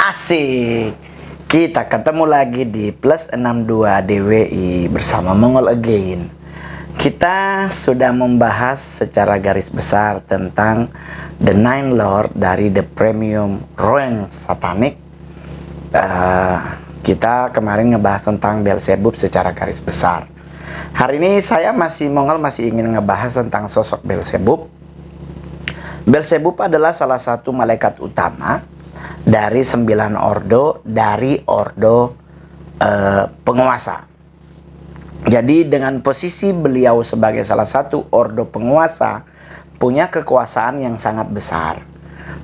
Asik. Kita ketemu lagi di Plus 62 DWI bersama Mongol Again. Kita sudah membahas secara garis besar tentang The Nine Lord dari The Premium Rank Satanic. Kita kemarin ngebahas tentang Beelzebub secara garis besar. Hari ini saya Mongol masih ingin ngebahas tentang sosok Beelzebub. Beelzebub adalah salah satu malaikat utama dari 9 ordo dari ordo penguasa. Jadi dengan posisi beliau sebagai salah satu ordo penguasa, punya kekuasaan yang sangat besar,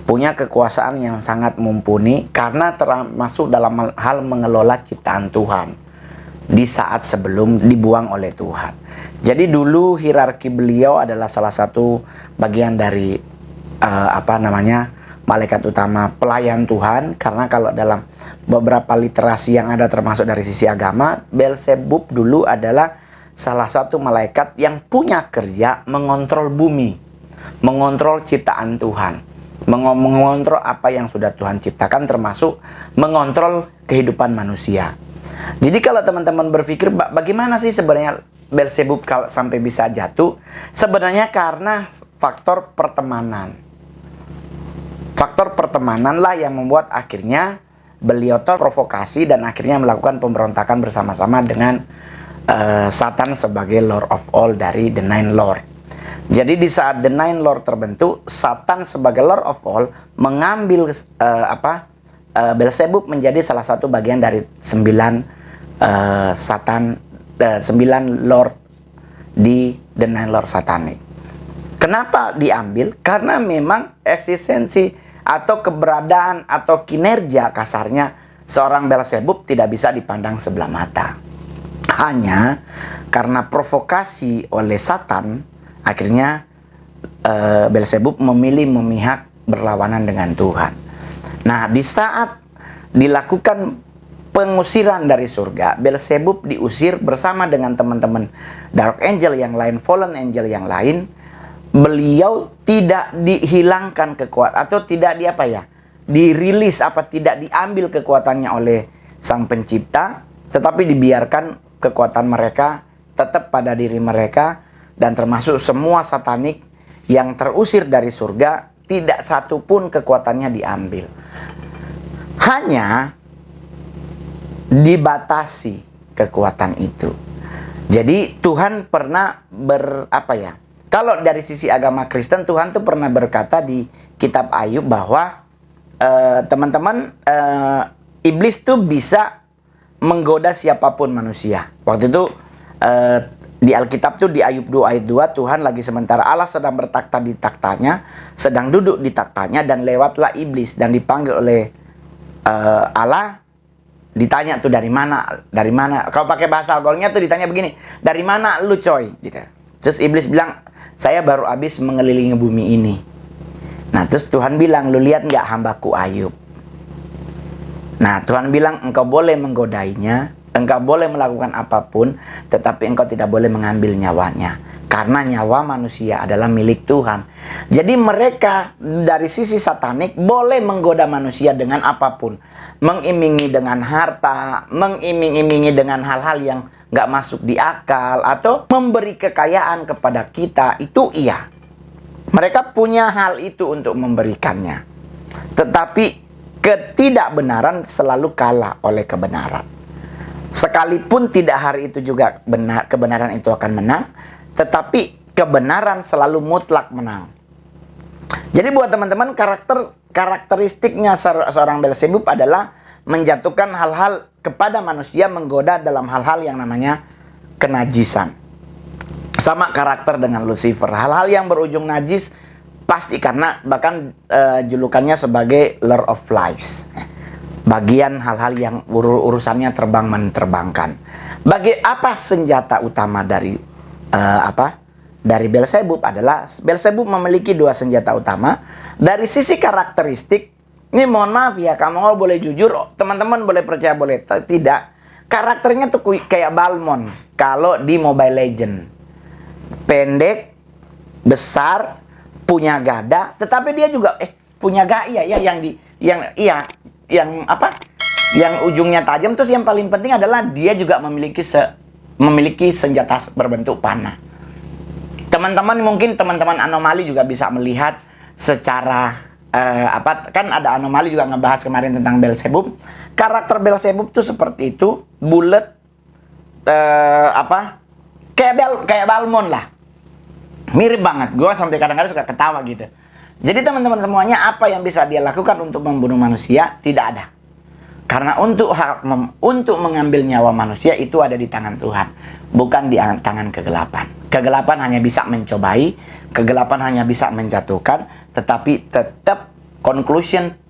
punya kekuasaan yang sangat mumpuni karena termasuk dalam hal mengelola ciptaan Tuhan di saat sebelum dibuang oleh Tuhan. Jadi dulu hierarki beliau adalah salah satu bagian dari malaikat utama pelayan Tuhan, karena kalau dalam beberapa literasi yang ada termasuk dari sisi agama, Beelzebub dulu adalah salah satu malaikat yang punya kerja mengontrol bumi, mengontrol ciptaan Tuhan, mengontrol apa yang sudah Tuhan ciptakan, termasuk mengontrol kehidupan manusia. Jadi kalau teman-teman berpikir bagaimana sih sebenarnya Beelzebub kalau sampai bisa jatuh, sebenarnya karena faktor pertemanan. Faktor pertemananlah yang membuat akhirnya beliau terprovokasi dan akhirnya melakukan pemberontakan bersama-sama dengan Satan sebagai Lord of All dari The Nine Lord. Jadi di saat The Nine Lord terbentuk, Satan sebagai Lord of All mengambil Beelzebub menjadi salah satu bagian dari 9 Lord di The Nine Lord Satanic. Kenapa diambil? Karena memang eksistensi atau keberadaan atau kinerja kasarnya seorang Beelzebub tidak bisa dipandang sebelah mata. Hanya karena provokasi oleh Satan, akhirnya Beelzebub memilih memihak berlawanan dengan Tuhan. Nah, di saat dilakukan pengusiran dari surga, Beelzebub diusir bersama dengan teman-teman Dark Angel yang lain, Fallen Angel yang lain. Beliau tidak dihilangkan kekuatan atau tidak dirilis tidak diambil kekuatannya oleh Sang Pencipta, tetapi dibiarkan kekuatan mereka tetap pada diri mereka, dan termasuk semua satanik yang terusir dari surga tidak satu pun kekuatannya diambil. Hanya dibatasi kekuatan itu. Jadi Tuhan pernah kalau dari sisi agama Kristen, Tuhan tuh pernah berkata di kitab Ayub bahwa teman-teman, iblis tuh bisa menggoda siapapun manusia. Waktu itu di Alkitab tuh di Ayub 2 ayat 2, Tuhan lagi sementara Allah sedang bertakhta di taktanya, sedang duduk di taktanya, dan lewatlah iblis dan dipanggil oleh Allah. Ditanya tuh dari mana? Kalau pakai bahasa alkoholnya tuh ditanya begini, dari mana lu coy? Gitu. Terus iblis bilang, saya baru habis mengelilingi bumi ini. Nah, terus Tuhan bilang, lu lihat nggak hambaku Ayub? Nah, Tuhan bilang, engkau boleh menggodainya, engkau boleh melakukan apapun, tetapi engkau tidak boleh mengambil nyawanya. Karena nyawa manusia adalah milik Tuhan. Jadi mereka dari sisi satanik boleh menggoda manusia dengan apapun. Mengiming-imingi dengan harta, mengiming-imingi dengan hal-hal yang nggak masuk di akal, atau memberi kekayaan kepada kita, itu iya. Mereka punya hal itu untuk memberikannya. Tetapi ketidakbenaran selalu kalah oleh kebenaran. Sekalipun tidak hari itu juga kebenaran itu akan menang, tetapi kebenaran selalu mutlak menang. Jadi buat teman-teman, karakteristiknya seorang Beelzebub adalah menjatuhkan hal-hal kepada manusia, menggoda dalam hal-hal yang namanya kenajisan. Sama karakter dengan Lucifer. Hal-hal yang berujung najis pasti, karena bahkan julukannya sebagai Lord of Flies. Bagian hal-hal yang urusannya terbang menerbangkan. Apa senjata utama dari Beelzebub adalah Beelzebub memiliki 2 senjata utama. Dari sisi karakteristik, ini mohon maaf ya, kamu boleh jujur, teman-teman boleh percaya boleh tidak. Karakternya tuh kayak Balmond kalau di Mobile Legends. Pendek, besar, punya gada, tetapi dia juga punya gaya ya yang yang apa? Yang ujungnya tajam. Terus yang paling penting adalah dia juga memiliki senjata berbentuk panah. Teman-teman mungkin teman-teman anomali juga bisa melihat secara kan ada anomali juga ngebahas kemarin tentang Beelzebub. Karakter Beelzebub tuh seperti itu, bulat, kayak Balmon lah. Mirip banget. Gue sampai kadang-kadang suka ketawa gitu. Jadi teman-teman semuanya, apa yang bisa dia lakukan untuk membunuh manusia? Tidak ada. Karena untuk mengambil nyawa manusia itu ada di tangan Tuhan, bukan di tangan kegelapan. Kegelapan hanya bisa mencobai, kegelapan hanya bisa menjatuhkan, tetapi tetap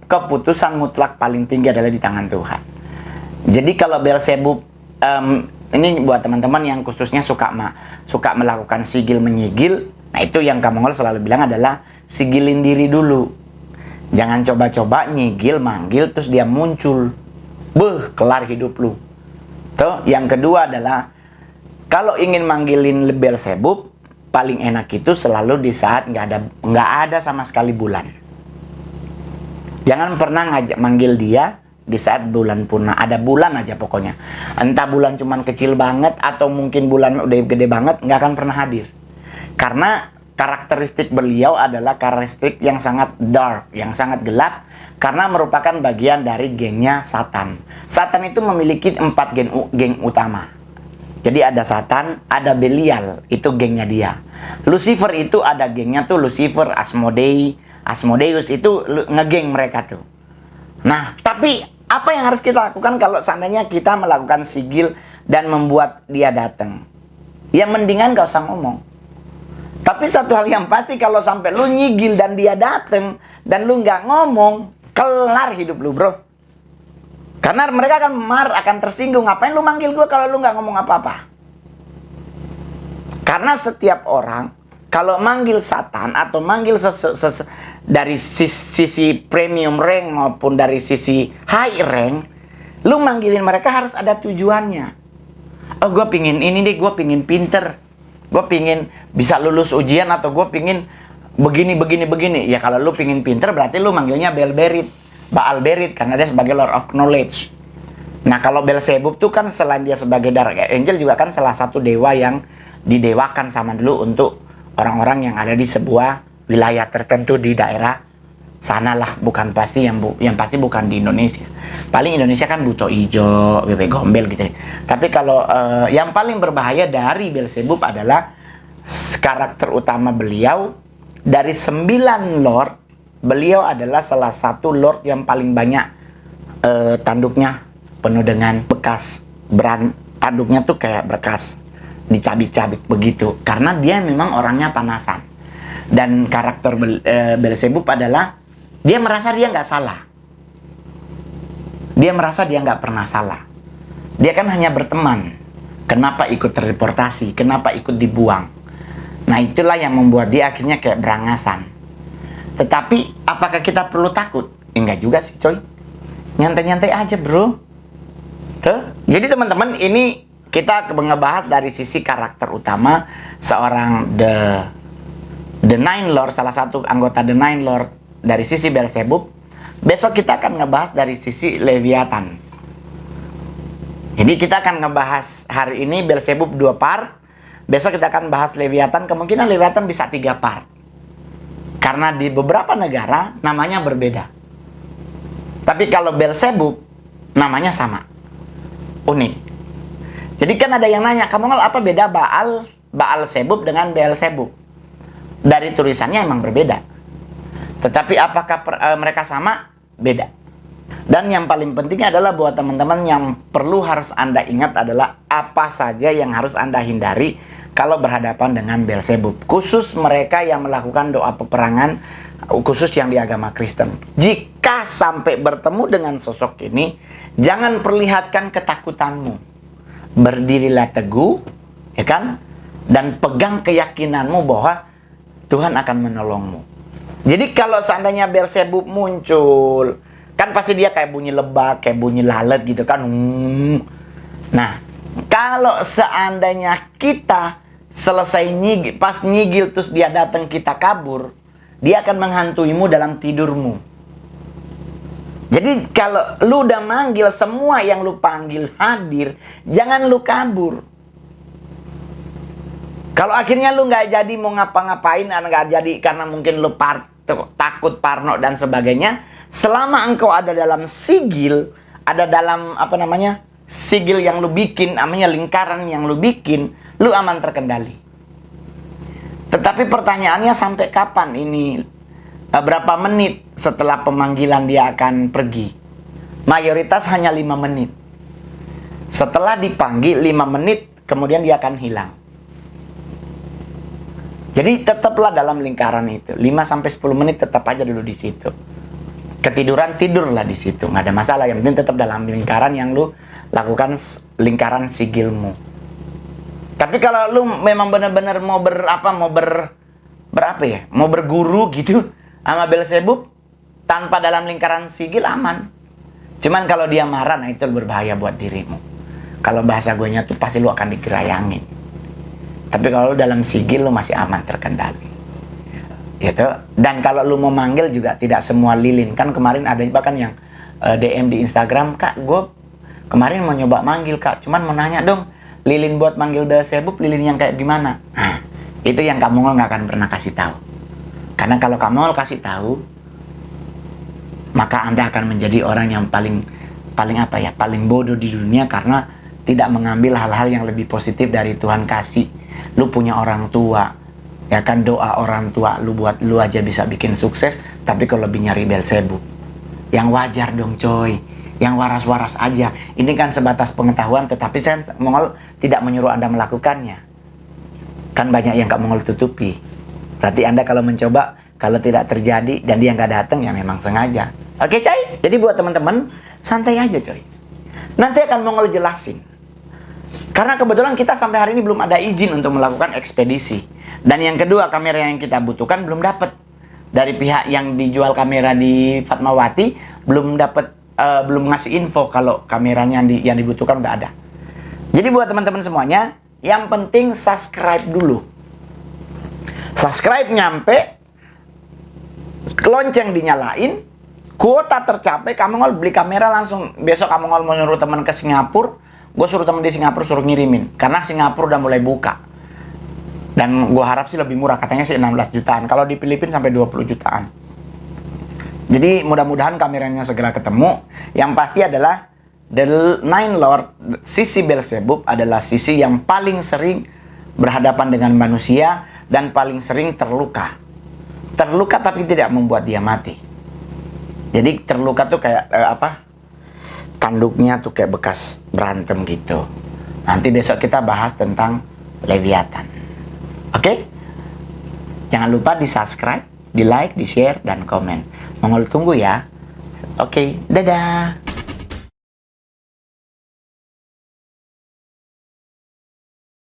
keputusan mutlak paling tinggi adalah di tangan Tuhan. Jadi kalau Beelzebub, ini buat teman-teman yang khususnya suka melakukan sigil menyigil, nah itu yang Kak Mongol selalu bilang adalah sigilin diri dulu. Jangan coba-coba nyigil, manggil, terus dia muncul. Kelar hidup lu. Tuh, yang kedua adalah kalau ingin manggilin Beelzebub, paling enak itu selalu di saat nggak ada sama sekali bulan. Jangan pernah manggil dia di saat bulan purna. Ada bulan aja pokoknya. Entah bulan cuman kecil banget atau mungkin bulan udah gede banget, nggak akan pernah hadir. Karena karakteristik beliau adalah karakteristik yang sangat dark, yang sangat gelap, karena merupakan bagian dari gengnya Satan. Satan itu memiliki 4 geng utama. Jadi ada Satan, ada Belial, itu gengnya dia. Lucifer itu ada gengnya tuh, Lucifer, Asmodeus itu ngegeng mereka tuh. Nah, tapi apa yang harus kita lakukan kalau seandainya kita melakukan sigil dan membuat dia datang? Ya mendingan gak usah ngomong. Tapi satu hal yang pasti, kalau sampai lu nyigil dan dia datang dan lu nggak ngomong, kelar hidup lu, bro. Karena mereka akan tersinggung. Ngapain lu manggil gue kalau lu nggak ngomong apa-apa? Karena setiap orang kalau manggil Satan atau manggil dari sisi premium rank maupun dari sisi high rank, lu manggilin mereka harus ada tujuannya. Oh, gue pingin ini deh, gue pingin pinter, gue pingin bisa lulus ujian, atau gue pingin begini. Ya kalau lu pingin pinter berarti lu manggilnya Baal Berit, karena dia sebagai Lord of Knowledge. Nah kalau Beelzebub tuh kan selain dia sebagai Dark Angel juga kan salah satu dewa yang didewakan sama dulu untuk orang-orang yang ada di sebuah wilayah tertentu di daerah sanalah, bukan pasti yang pasti bukan di Indonesia. Paling Indonesia kan Buto Ijo, Bebek Gombel gitu. Tapi kalau yang paling berbahaya dari Beelzebub adalah karakter utama beliau. Dari 9 lord, beliau adalah salah satu lord yang paling banyak tanduknya penuh dengan bekas. Tanduknya tuh kayak bekas dicabik-cabik begitu, karena dia memang orangnya panasan. Dan karakter Beelzebub adalah dia merasa dia nggak salah. Dia merasa dia nggak pernah salah. Dia kan hanya berteman. Kenapa ikut terdeportasi? Kenapa ikut dibuang? Nah itulah yang membuat dia akhirnya kayak berangasan. Tetapi apakah kita perlu takut? Enggak juga sih coy. Nyantai-nyantai aja bro. Tuh. Jadi teman-teman, ini kita ngebahas dari sisi karakter utama seorang The Nine Lord, salah satu anggota The Nine Lord dari sisi Beelzebub. Besok kita akan ngebahas dari sisi Leviathan. Jadi kita akan ngebahas hari ini Beelzebub 2 part. Besok kita akan bahas Leviathan. Kemungkinan Leviathan bisa 3 part. Karena di beberapa negara namanya berbeda. Tapi kalau Beelzebub namanya sama. Unik. Jadi kan ada yang nanya, kamu apa beda Baalzebub dengan Beelzebub? Dari tulisannya emang berbeda. Tetapi apakah mereka sama? Beda. Dan yang paling penting adalah buat teman-teman yang perlu harus Anda ingat adalah apa saja yang harus Anda hindari kalau berhadapan dengan Beelzebub. Khusus mereka yang melakukan doa peperangan, khusus yang di agama Kristen. Jika sampai bertemu dengan sosok ini, jangan perlihatkan ketakutanmu. Berdirilah teguh, ya kan? Dan pegang keyakinanmu bahwa Tuhan akan menolongmu. Jadi kalau seandainya Beelzebub muncul, kan pasti dia kayak bunyi lebak, kayak bunyi lalat gitu kan. Nah, kalau seandainya kita selesai pas nyigil terus dia datang kita kabur, dia akan menghantuimu dalam tidurmu. Jadi kalau lu udah manggil, semua yang lu panggil hadir, jangan lu kabur. Kalau akhirnya lu nggak jadi mau ngapa-ngapain, nggak jadi karena mungkin lu takut, parno dan sebagainya, selama engkau ada dalam sigil, ada dalam sigil yang lu bikin, namanya lingkaran yang lu bikin, lu aman terkendali. Tetapi pertanyaannya sampai kapan ini? Berapa menit setelah pemanggilan dia akan pergi? Mayoritas hanya 5 menit. Setelah dipanggil 5 menit, kemudian dia akan hilang. Jadi tetaplah dalam lingkaran itu. 5-10 menit tetap aja dulu di situ. Ketiduran, tidurlah di situ. Nggak ada masalah. Yang penting tetap dalam lingkaran yang lu lakukan, lingkaran sigilmu. Tapi kalau lu memang benar-benar mau mau berguru gitu sama Beelzebub tanpa dalam lingkaran sigil, aman. Cuman kalau dia marah, nah itu berbahaya buat dirimu. Kalau bahasa gue nya tuh pasti lu akan digerayangin. Tapi kalau lu dalam sigil, lu masih aman terkendali. Gitu. Dan kalau lu mau manggil juga tidak semua lilin. Kan kemarin ada bahkan yang DM di Instagram, "Kak, gue kemarin mau nyoba manggil, Kak. Cuman mau nanya dong, lilin buat manggil Beelzebub, lilin yang kayak gimana?" Nah, itu yang Kak Mongol nggak akan pernah kasih tahu. Karena kalau Kak Mongol kasih tahu, maka Anda akan menjadi orang yang paling bodoh di dunia, karena tidak mengambil hal-hal yang lebih positif dari Tuhan kasih. Lu punya orang tua, ya kan, doa orang tua lu buat lu aja bisa bikin sukses, tapi kalau lebih nyari Beelzebub. Yang wajar dong coy, yang waras-waras aja. Ini kan sebatas pengetahuan, tetapi saya Mongol tidak menyuruh Anda melakukannya. Kan banyak yang Kak Mongol tutupi. Berarti Anda kalau mencoba, kalau tidak terjadi dan dia nggak datang, ya memang sengaja. Oke coy? Jadi buat teman-teman, santai aja coy. Nanti akan Mongol jelasin. Karena kebetulan kita sampai hari ini belum ada izin untuk melakukan ekspedisi. Dan yang kedua, kamera yang kita butuhkan belum dapat. Dari pihak yang dijual kamera di Fatmawati, belum ngasih info kalau kameranya yang dibutuhkan udah ada. Jadi buat teman-teman semuanya, yang penting subscribe dulu. Subscribe nyampe, lonceng dinyalain, kuota tercapai, Kak Mongol beli kamera langsung. Besok Kak Mongol mau nyuruh teman ke Singapura, gue suruh teman di Singapura suruh ngirimin. Karena Singapura udah mulai buka. Dan gue harap sih lebih murah, katanya sih 16 jutaan. Kalau di Filipina sampai 20 jutaan. Jadi mudah-mudahan kameranya segera ketemu. Yang pasti adalah The Nine Lord, sisi Beelzebub adalah sisi yang paling sering berhadapan dengan manusia dan paling sering terluka. Terluka tapi tidak membuat dia mati. Jadi terluka tuh kayak tanduknya tuh kayak bekas berantem gitu. Nanti besok kita bahas tentang Leviathan. Oke? Jangan lupa di subscribe, di like, di share, dan komen. Mongol tunggu ya. Oke, dadah.